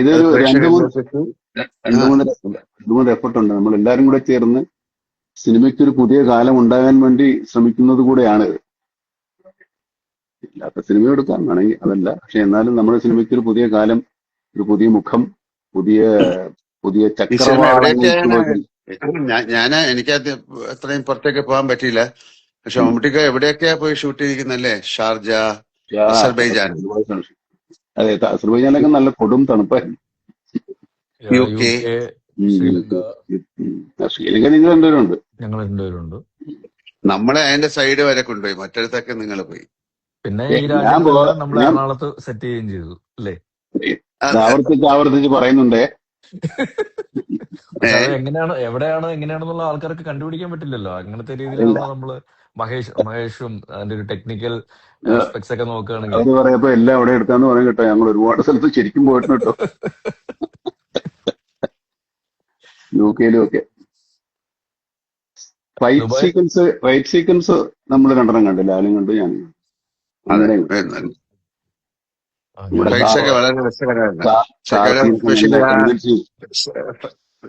ഇതൊരു പ്രേക്ഷകരിലേക്ക് രണ്ട് മൂന്ന് എഫർട്ട് ഉണ്ട്. നമ്മൾ എല്ലാരും കൂടെ ചേർന്ന് സിനിമയ്ക്ക് ഒരു പുതിയ കാലം ഉണ്ടാകാൻ വേണ്ടി ശ്രമിക്കുന്നത് കൂടെയാണ് ഇത്. ഇല്ലാത്ത സിനിമ എടുക്കാൻ വേണമെങ്കിൽ അതല്ല, പക്ഷെ എന്നാലും നമ്മുടെ സിനിമയ്ക്ക് ഒരു പുതിയ കാലം, ഒരു പുതിയ മുഖം, പുതിയ പുതിയ ഈ സിനിമ ചക്രവാളങ്ങൾക്ക് ഞാന് എനിക്കത് അത്രയും പുറത്തേക്ക് പോകാൻ പറ്റിയില്ല. പക്ഷെ മമ്മൂട്ടിക്ക് എവിടെയൊക്കെയാ പോയി ഷൂട്ട് ചെയ്തിരിക്കുന്നല്ലേ? ഷാർജ, അസർബൈജാൻ, അതെ, അസർബൈജാനിലൊക്കെ നല്ല കൊടും തണുപ്പായിരുന്നു. UK. ശ്രീലങ്ക നിങ്ങൾ രണ്ടുപേരുണ്ട്, ഞങ്ങൾ രണ്ടുപേരുണ്ട്. നമ്മളെ അതിന്റെ സൈഡ് വരെ കൊണ്ടുപോയി, മറ്റൊരുത്തൊക്കെ നിങ്ങൾ പോയി. പിന്നെ ഈ രാജ്യങ്ങളെല്ലാം നമ്മൾ എറണാകുളത്ത് സെറ്റ് ചെയ്യുകയും ചെയ്തു അല്ലേ? ആവർത്തിച്ച് പറയുന്നുണ്ടേ. എങ്ങനെയാണ്, എവിടെയാണ്, എങ്ങനെയാണെന്നുള്ള ആൾക്കാർക്ക് കണ്ടുപിടിക്കാൻ പറ്റില്ലല്ലോ. അങ്ങനത്തെ രീതിയിലാണ് നമ്മള് മഹേഷും അതിന്റെ ഒരു ടെക്നിക്കൽ ആസ്പെക്ട്സ് ഒക്കെ നോക്കുകയാണെങ്കിൽ അത് പറയപ്പോ എല്ലാം അവിടെ എടുക്കാന്ന് പറയാൻ കേട്ടോ. ഞങ്ങൾ ഒരുപാട് സ്ഥലത്ത് ശരിക്കും പോയിട്ടുണ്ട് കേട്ടോ, UK-ലും ഒക്കെ. ഫൈറ്റ് സീക്വൻസ് നമ്മൾ രണ്ടെണ്ണം കണ്ടു, ലാലും കണ്ടു, ഞാനും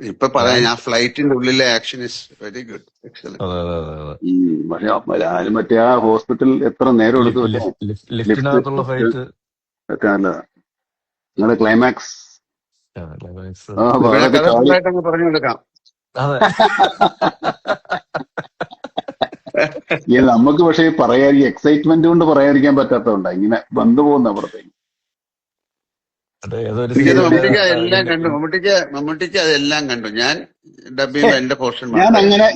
ഇപ്പൊ പറയാം. ഞാൻ ഫ്ലൈറ്റിന്റെ ഉള്ളിലെ action is very good, excellent. പക്ഷെ ലാലും മറ്റേ ആ ഹോസ്പിറ്റൽ എത്ര നേരം എടുത്തു ലിഫ്റ്റിനകത്തുള്ള ഫൈറ്റ് ഒക്കെ നല്ലതാ. നിങ്ങളുടെ ക്ലൈമാക്സ് പറഞ്ഞു കൊടുക്കാം. നമുക്ക് പക്ഷെ പറയാൻ ഈ എക്സൈറ്റ്മെന്റ് കൊണ്ട് പറയാതിരിക്കാൻ പറ്റാത്തതുകൊണ്ടാ ഇങ്ങനെ വന്നു പോകുന്ന അപ്പുറത്തേക്ക്. മമ്മൂട്ടിക്ക് അതെല്ലാം കണ്ടു, മമ്മൂട്ടിക്ക് അതെല്ലാം കണ്ടു. ഞാൻ ഡബിങ് എന്റെ പോർഷൻ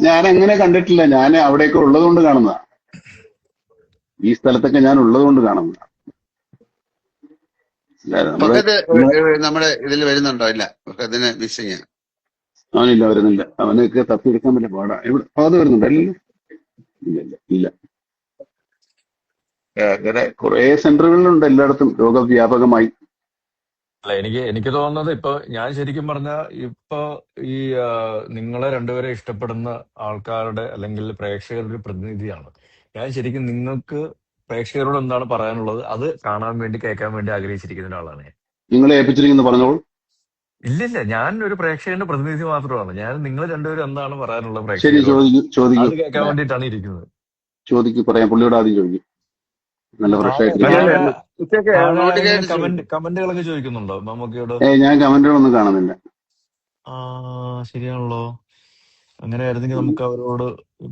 ഞാൻ അങ്ങനെ കണ്ടിട്ടില്ല. ഞാൻ അവിടെയൊക്കെ ഉള്ളത് കൊണ്ട് കാണുന്നതാ, ഈ സ്ഥലത്തൊക്കെ ഞാൻ ഉള്ളത് കൊണ്ട് കാണുന്നതാ. നമ്മുടെ ഇതിൽ വരുന്നുണ്ടോ? ഇല്ല, അതിന് മിസ്സിങ്. അവനില്ല, വരുന്നില്ല. അവനൊക്കെ തപ്പിയെടുക്കാൻ പറ്റില്ല, പാടാ. എവിടെ അത് വരുന്നുണ്ട്? ഇല്ല. അങ്ങനെ കുറെ സെന്ററുകളിലുണ്ട് എല്ലായിടത്തും, രോഗവ്യാപകമായി. അല്ല, എനിക്ക് തോന്നുന്നത് ഇപ്പൊ ഞാൻ ശരിക്കും പറഞ്ഞ ഇപ്പൊ ഈ നിങ്ങളെ രണ്ടുപേരെ ഇഷ്ടപ്പെടുന്ന ആൾക്കാരുടെ അല്ലെങ്കിൽ പ്രേക്ഷകരുടെ ഒരു പ്രതിനിധിയാണ് ഞാൻ. ശരിക്കും നിങ്ങൾക്ക് പ്രേക്ഷകരോട് എന്താണ് പറയാനുള്ളത് അത് കാണാൻ വേണ്ടി, കേൾക്കാൻ വേണ്ടി ആഗ്രഹിച്ചിരിക്കുന്ന ഒരാളാണ് ഞാൻ. നിങ്ങളെ ഏൽപ്പിച്ചിരിക്കുന്നു, പറഞ്ഞോളൂ. ഇല്ല, ഞാൻ ഒരു പ്രേക്ഷകന്റെ പ്രതിനിധി മാത്രമാണ്. ഞാൻ നിങ്ങൾ രണ്ടുപേരും എന്താണ് പറയാനുള്ളത് ശരി, പ്രേക്ഷകരോട് അത് കേൾക്കാൻ വേണ്ടിയിട്ടാണ് ഇരിക്കുന്നത്. ചോദിക്കും, പറയാം. പുള്ളിയോട് ആദ്യം ചോദിക്കും, നല്ല ഫ്രഷ് ആയിട്ട്. കമന്റുകളൊക്കെ ചോദിക്കുന്നുണ്ടോ മമ്മൂക്കയോട്? ഞാൻ കമന്റുകളൊന്നും കാണുന്നില്ല. ശരിയാണല്ലോ. അങ്ങനെ ആയിരുന്നെങ്കിൽ നമുക്ക് അവരോട്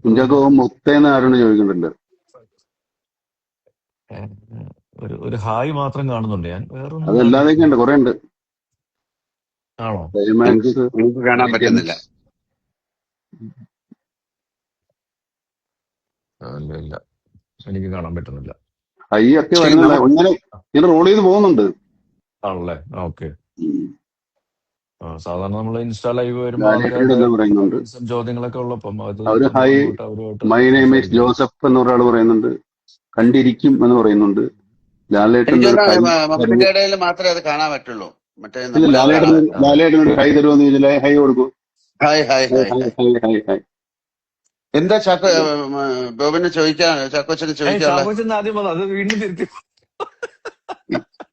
കുഞ്ചാക്കോ മുത്തേന്ന് ആരോട് ചോദിക്കുന്നുണ്ട്. ഒരു ഹായ് മാത്രം കാണുന്നുണ്ട് ഞാൻ, വേറെ അതല്ലാതെയൊക്കെ ഉണ്ട്, കുറെ ഉണ്ട്. ആണോ? കാണാൻ പറ്റുന്നില്ല. ഇല്ല, എനിക്ക് കാണാൻ പറ്റുന്നില്ല. ഹൈ ഒക്കെ വരുന്നില്ല, ഇങ്ങനെ റോൾ ചെയ്ത് പോകുന്നുണ്ട്. ആണല്ലേ? ഓക്കെ. സാധാരണ നമ്മള് ഇൻസ്റ്റാ ലൈവ് വരുമ്പോൾ ചോദ്യങ്ങളൊക്കെ ഉള്ളപ്പം മൈ നെയിം ഈസ് ജോസഫ് എന്ന് ഒരാൾ പറയുന്നുണ്ട്, കണ്ടിരിക്കും എന്ന് പറയുന്നുണ്ട്. ലാലേട്ടൻ മാത്രമേ അത് കാണാൻ പറ്റുള്ളൂ. ലാലേട്ടനോട് ഹൈ തരുമെന്ന് ചോദിച്ചാൽ ഹൈ കൊടുക്കൂ. Hi hi hi hi. എന്താ ചാക്കോ ബോബിനെ ചോദിക്കാണ്, ചാക്കോച്ചനെ ചോദിക്കാനുള്ള? ആദ്യം അത് വീണ്ടും തിരുത്തി.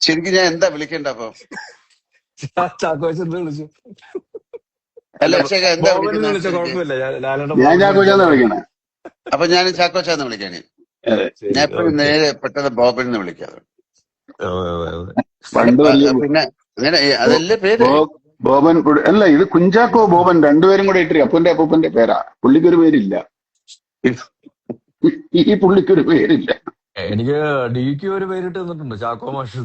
ശരിക്കും ഞാൻ എന്താ വിളിക്കണ്ട അപ്പൊ? ചാക്കോച്ചനെ വിളിച്ചു. അല്ല, എന്താ ഞാൻ ചാക്കോച്ചാന്ന് വിളിക്കണേ. അപ്പൊ ഞാൻ ചാക്കോച്ചാന്ന് വിളിക്കാണ്. ഞാൻ എപ്പോഴും നേരെ പെട്ടെന്ന് ബോബനെന്ന് വിളിക്കാതെ. പിന്നെ അങ്ങനെ അതല്ലേ പേര്? ബോബൻ അല്ല, ഇത് കുഞ്ചാക്കോ ബോബൻ രണ്ടുപേരും കൂടെ ഇട്ട് അപ്പന്റെ അപ്പൂപ്പന്റെ പേരാ. പുള്ളിക്കൊരു പേരില്ല, ഈ പുള്ളിക്കൊരു പേരില്ല. എനിക്ക് ഡിക്ക് ഒരു പേരിട്ട് തന്നിട്ടുണ്ട്, ചാക്കോ മാഷ്.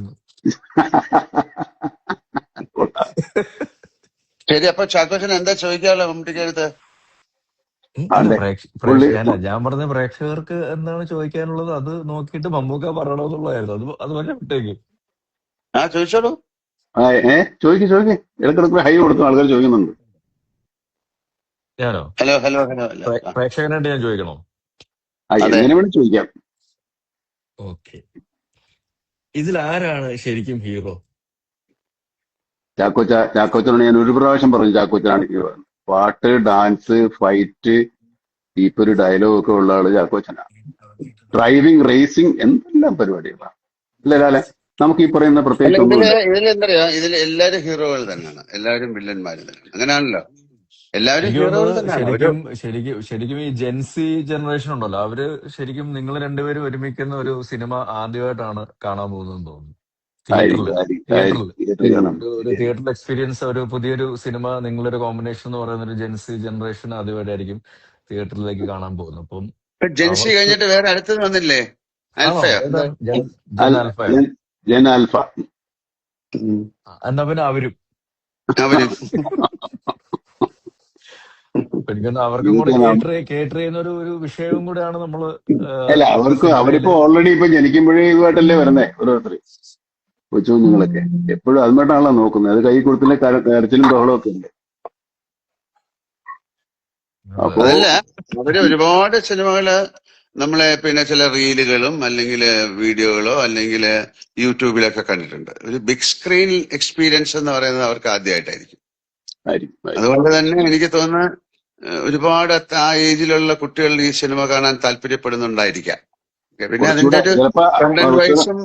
ശരി, അപ്പൊ ചാക്കോച്ചൻ എന്താ ചോദിക്കാനുള്ള മമ്മൂട്ടിക്ക് അടുത്ത്? ഞാൻ പറഞ്ഞ പ്രേക്ഷകർക്ക് എന്താണ് ചോദിക്കാനുള്ളത് അത് നോക്കിയിട്ട് മമ്മൂക്ക പറയണമെന്നുള്ളതായിരുന്നു. അത് പറഞ്ഞ വിട്ടേക്ക്. ചോദിച്ചോളൂ. ചോദിക്കും. ഇടക്കിടക്ക് ഹൈ കൊടുക്കും, ആൾക്കാർ ചോദിക്കുന്നുണ്ട്. ഞാനോ? Hello hello hello. പ്രേക്ഷകനായിട്ട് ഞാൻ ചോദിക്കണോ? എങ്ങനെ വേണം ചോദിക്കാം. ഓക്കെ. ഇതിൽ ആരാണ് ശരിക്കും ഹീറോ? ചാക്കോച്ചനോട് ഞാൻ ഒരു പ്രാവശ്യം പറഞ്ഞു, ചാക്കോച്ചനാണ് ഹീറോ. പാട്ട്, ഡാൻസ്, ഫൈറ്റ്, ഇപ്പൊ ഒരു ഡയലോഗ് ഒക്കെ ഉള്ള ആള് ചാക്കോച്ചനാണ്. ഡ്രൈവിംഗ്, റേസിംഗ്, എന്തെല്ലാം പരിപാടികളാണ്. അല്ലേ ലാലെ? നമുക്ക് ഈ പറയുന്ന അല്ല, പ്രത്യേകിച്ച് ഒന്നുമില്ല. ഇതിലെന്തറിയോ, ഇതിൽ എല്ലാവരും ഹീറോകൾ തന്നെയാണ്, എല്ലാവരും വില്ലന്മാരും തന്നെയാണ്. അങ്ങനെയാണല്ലോ, എല്ലാവരും എനിക്ക് ഹീറോകൾ തോന്നുന്നത് തന്നെയാണ്. ശരിക്കും ഈ ജെൻസി ജനറേഷൻ ഉണ്ടല്ലോ, അവര് ശരിക്കും നിങ്ങൾ രണ്ടുപേരും ഒരുമിക്കുന്ന ഒരു സിനിമ ആദ്യമായിട്ടാണ് കാണാൻ പോകുന്നതെന്ന് തോന്നുന്നു. തിയേറ്ററിൽ തിയേറ്ററിൽ കാണാം. ഒരു തിയേറ്ററിൽ എക്സ്പീരിയൻസ്, ഒരു പുതിയൊരു സിനിമ, നിങ്ങളൊരു കോമ്പിനേഷൻ എന്ന് പറയുന്ന ഒരു ജെൻസി ജനറേഷൻ ആദ്യമായിട്ടായിരിക്കും തിയേറ്ററിലേക്ക് കാണാൻ പോകുന്നത്. അപ്പം ജെൻസി അവർക്ക് കഴിഞ്ഞിട്ട് വേറെ അടുത്തത് വന്നില്ലേ? ആണോ? ആൽഫയോ ഏതാ? എന്താ? ജൻ ആൽഫയോ? ജൻ ആൽഫ. എന്നാ പിന്നെ അവരും അവര് എനിക്കൊന്ന് അവർക്കും കൂടെ കേറ്റർ ചെയ്യുന്ന ഒരു വിഷയവും കൂടെയാണ് നമ്മള് അല്ല, അവരിപ്പോ ഓൾറെഡി ഇപ്പൊ ജനിക്കുമ്പോഴേ ഇതുമായിട്ടല്ലേ വരുന്നേ ഓരോരുത്തർ, കൊച്ചു കുഞ്ഞുങ്ങളൊക്കെ എപ്പോഴും അതുമായിട്ടാണല്ലോ നോക്കുന്നത്. അത് കൈ കൊടുത്തില്ലേ കരച്ചിലും ബഹളവും ഒക്കെ ഉണ്ട്. അപ്പോ അതല്ല, അവര് ഒരുപാട് സിനിമകള് നമ്മളെ പിന്നെ ചില റീലുകളും അല്ലെങ്കിൽ വീഡിയോകളോ അല്ലെങ്കിൽ യൂട്യൂബിലൊക്കെ കണ്ടിട്ടുണ്ട്. ഒരു ബിഗ് സ്ക്രീൻ എക്സ്പീരിയൻസ് എന്ന് പറയുന്നത് അവർക്ക് ആദ്യമായിട്ടായിരിക്കും. അതുകൊണ്ട് തന്നെ എനിക്ക് തോന്നുന്നു ഒരുപാട് ആ ഏജിലുള്ള കുട്ടികൾ ഈ സിനിമ കാണാൻ താല്പര്യപ്പെടുന്നുണ്ടായിരിക്കാം. പിന്നെ അതിന്റെ ഒരു കണ്ടന്റ് വൈസും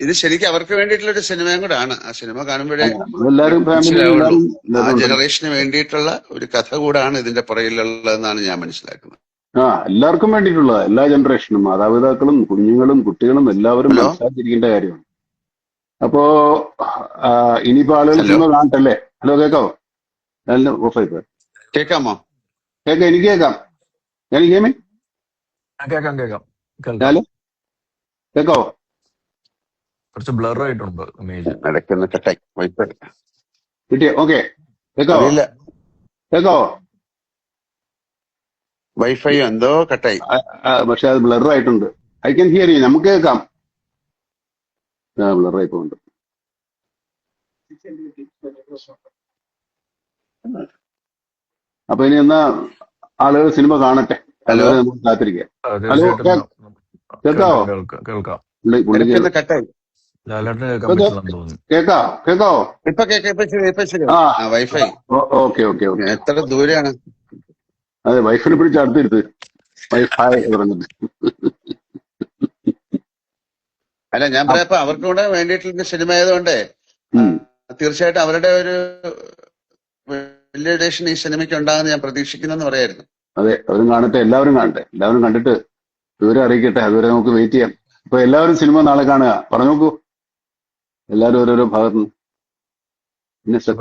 ഇത് ശരിക്കും അവർക്ക് വേണ്ടിയിട്ടുള്ള ഒരു സിനിമയും കൂടെ ആണ്. ആ സിനിമ കാണുമ്പോഴേ മനസ്സിലാവുള്ളൂ, ആ ജനറേഷന് വേണ്ടിയിട്ടുള്ള ഒരു കഥ കൂടാണ് ഇതിന്റെ പുറകിലുള്ളതെന്നാണ് ഞാൻ മനസ്സിലാക്കുന്നത്. എല്ലാവർക്കും വേണ്ടിയിട്ടുള്ള, എല്ലാ ജനറേഷനും, മാതാപിതാക്കളും കുഞ്ഞുങ്ങളും കുട്ടികളും എല്ലാവരും മനസ്സിലാക്കിയിരിക്കേണ്ട കാര്യമാണ്. അപ്പോ ഇനിയിപ്പോ ആളുകൾ സിനിമ കാണട്ടല്ലേ? ഹലോ, കേക്കാവോ? ഓഫായി കേക്കാമോ? കേക്കാം, എനിക്ക് കേക്കാം. കേക്കാവോ? കുറച്ച് ബ്ലർ ആയിട്ടുണ്ട് ഇമേജ്. കിട്ടിയോ? ഓക്കെ, കേക്കാവോ? കേക്കാവോ? വൈഫൈ എന്തോ കട്ടായി. പക്ഷെ അത് ബ്ലർ ആയിട്ടുണ്ട്. I can hear you. നമുക്ക് കേൾക്കാം. ബ്ലർ ആയി പോകുന്നുണ്ട്. അപ്പൊ ഇനി എന്നാ ആളുകൾ സിനിമ കാണട്ടെ, അതുവരെ നമുക്ക് കാത്തിരിക്കാം. ഹലോ, കേക്കാവോ? കേൾക്കാം. കേക്കാവോ? Wifi okay okay okay. എത്ര ദൂരെയാണ്? അതെ, വൈഫിനെ പിടിച്ച് അടുത്തിരുത്ത്. വൈഫൈ പറഞ്ഞിട്ട്. അല്ല, ഞാൻ പറയാ അവർക്ക് കൂടെ വേണ്ടിയിട്ടുള്ള സിനിമ ആയതുകൊണ്ടേ തീർച്ചയായിട്ടും അവരുടെ ഒരു വാലിഡേഷൻ ഈ സിനിമയ്ക്ക് ഉണ്ടാകുന്ന ഞാൻ പ്രതീക്ഷിക്കുന്നെന്ന് പറയായിരുന്നു. അതെ, അവരും കാണട്ടെ, എല്ലാവരും കാണട്ടെ, എല്ലാവരും കണ്ടിട്ട് വിവരം അറിയിക്കട്ടെ. അതുവരെ നമുക്ക് വെയിറ്റ് ചെയ്യാം. ഇപ്പൊ എല്ലാവരും സിനിമ നാളെ കാണുക. പറഞ്ഞു നോക്കൂ, എല്ലാവരും ഓരോരോ ഭാഗത്തു നിന്ന്.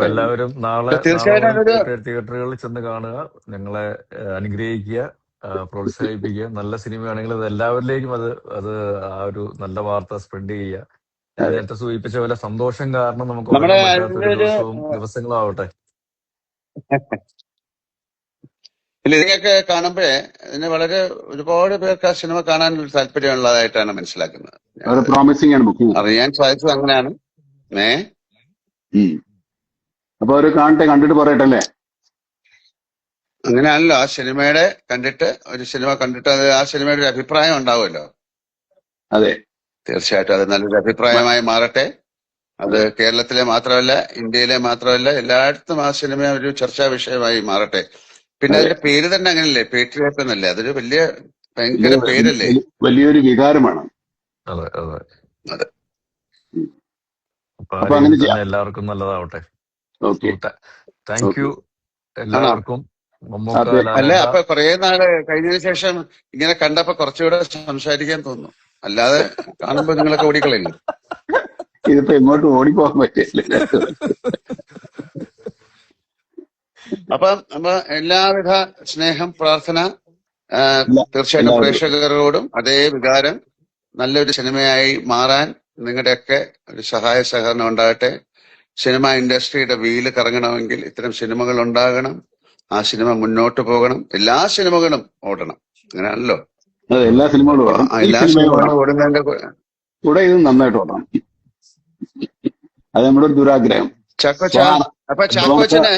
എല്ലാവരും നാളെ തിയേറ്ററുകളിൽ ചെന്ന് കാണുക, ഞങ്ങളെ അനുഗ്രഹിക്കുക, പ്രോത്സാഹിപ്പിക്കുക. നല്ല സിനിമയാണെങ്കിൽ അത് എല്ലാവരിലേക്കും അത് ആ ഒരു നല്ല വാർത്ത സ്പ്രെഡ് ചെയ്യുക. നേരത്തെ സൂചിപ്പിച്ച പോലെ സന്തോഷം കാരണം നമുക്ക് ദിവസങ്ങളും ആവട്ടെ. ഇതിനൊക്കെ കാണുമ്പോഴേ ഇതിന് വളരെ ഒരുപാട് പേർക്ക് ആ സിനിമ കാണാൻ ഒരു താല്പര്യമുള്ളതായിട്ടാണ് മനസ്സിലാക്കുന്നത്. അറിയാൻ സാധിച്ചത് അങ്ങനെയാണ്. അപ്പൊ അവര് കാണട്ടെ, കണ്ടിട്ട് പറയട്ടെ അല്ലേ? അങ്ങനെയാണല്ലോ, ആ സിനിമയുടെ കണ്ടിട്ട്, ഒരു സിനിമ കണ്ടിട്ട് അത് ആ സിനിമയുടെ ഒരു അഭിപ്രായം ഉണ്ടാവുമല്ലോ. അതെ, തീർച്ചയായിട്ടും അത് നല്ലൊരു അഭിപ്രായമായി മാറട്ടെ. അത് കേരളത്തിലെ മാത്രമല്ല, ഇന്ത്യയിലെ മാത്രമല്ല, എല്ലായിടത്തും ആ സിനിമ ഒരു ചർച്ചാ വിഷയമായി മാറട്ടെ. പിന്നെ അതിന്റെ പേര് തന്നെ അങ്ങനല്ലേ, പേട്രിയോട്ട് എന്നല്ലേ? അതൊരു ഭയങ്കര പേരല്ലേ, വലിയൊരു വികാരമാണ്. അതെ അതെ അതെ. അപ്പൊ അങ്ങനെ ചെയ്യാം. എല്ലാവർക്കും നല്ലതാവട്ടെ. ഓക്കെ, താങ്ക് യു എല്ലാവർക്കും. അല്ല, അപ്പൊ കുറെ നാള് കഴിഞ്ഞതിന് ശേഷം ഇങ്ങനെ കണ്ടപ്പോ കുറച്ചുകൂടെ സംസാരിക്കാൻ തോന്നുന്നു. അല്ലാതെ കാണുമ്പോ നിങ്ങളൊക്കെ ഓടിക്കളയില്ല. ഇതിപ്പോ എങ്ങോട്ട് ഓടിപ്പോകാൻ പറ്റില്ല. അപ്പൊ എല്ലാവിധ സ്നേഹം, പ്രാർത്ഥന തീർച്ചയായിട്ടും പ്രേക്ഷകരോടും അതേ വികാരം നല്ലൊരു സിനിമയായി മാറാൻ നിങ്ങളുടെയൊക്കെ ഒരു സഹായ സഹകരണം ഉണ്ടാകട്ടെ. സിനിമ ഇൻഡസ്ട്രിയുടെ വീല് കറങ്ങണമെങ്കിൽ ഇത്തരം സിനിമകൾ ഉണ്ടാകണം. ആ സിനിമ മുന്നോട്ട് പോകണം. എല്ലാ സിനിമകളും ഓടണം. അങ്ങനെയാണല്ലോ, എല്ലാ സിനിമകളും ഓടുന്നതിന്റെ കൂടെ ഇത് നന്നായിട്ട് ഓടണം. അത് നമ്മുടെ ഒരു ദുരാഗ്രഹം. ചാക്കോച്ചന്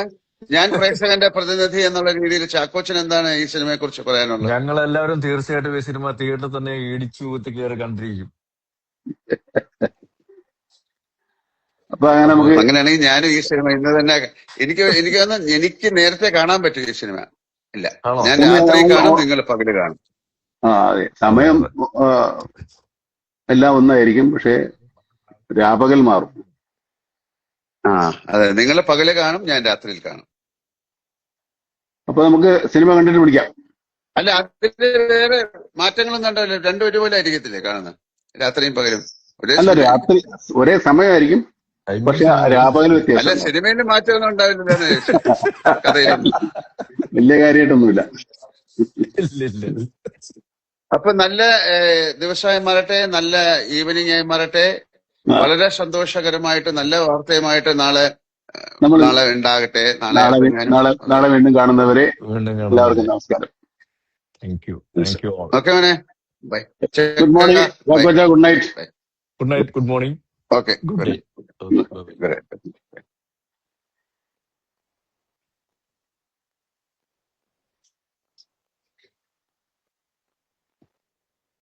ഞാൻ പ്രേക്ഷകന്റെ പ്രതിനിധി എന്നുള്ള രീതിയിൽ ചാക്കോച്ചൻ എന്താണ് ഈ സിനിമയെ കുറിച്ച് പറയാനുള്ളത്? ഞങ്ങളെല്ലാവരും തീർച്ചയായിട്ടും ഈ സിനിമ തിയേറ്ററിൽ തന്നെ ഇടിച്ചു കുത്തി കയറി കണ്ടിരിക്കും. അപ്പൊ അങ്ങനെയാണെങ്കിൽ ഞാനും ഈ സിനിമ ഇന്ന് തന്നെ എനിക്ക് നേരത്തെ കാണാൻ പറ്റും ഈ സിനിമ. ഇല്ല, ഞാൻ രാത്രി കാണും, നിങ്ങൾ പകല് കാണും. അതെ, സമയം എല്ലാം ഒന്നായിരിക്കും. പക്ഷെ രാപകൽ മാറും. ആ അതെ, നിങ്ങൾ പകല് കാണും, ഞാൻ രാത്രിയിൽ കാണും. അപ്പൊ നമുക്ക് സിനിമ കണ്ടിട്ട് പിടിക്കാം. അല്ല, അതില് വേറെ മാറ്റങ്ങളൊന്നും ഉണ്ടാവില്ല, രണ്ടും ഒരുപോലെ ആയിരിക്കത്തില്ലേ കാണുന്നത്, രാത്രിയും പകലും ഒരേ അല്ല, സമയം. രാത്രി ഒരേ സമയമായിരിക്കും, പക്ഷെ ടൈമിംഗ് രാപകൽ അല്ല, വ്യത്യാസം. സിനിമയിൽ മാറ്റമൊന്നും ഉണ്ടാവില്ലെന്ന് കഥയിലൊന്നും. വലിയ കാര്യമായിട്ടൊന്നുമില്ല. ഇല്ല. അപ്പൊ നല്ല ദിവസമായി മാറട്ടെ, നല്ല ഈവനിങ് ആയി മാറട്ടെ. ആ, വളരെ സന്തോഷകരമായിട്ട് നല്ല വാർത്തയുമായിട്ട് നാളെ നമ്മൾ ഉണ്ടാകട്ടെ. നാളെ നാളെ അപ്പൊ ഞാനും നാളെ വീണ്ടും കാണുന്നവരെ വീണ്ടും എല്ലാവർക്കും കാണുന്നവരെ നമസ്കാരം. Thank you all. ഓക്കെ മോനെ, bye. Good morning, bye. Good night. Good night, good morning, okay, good day. Good.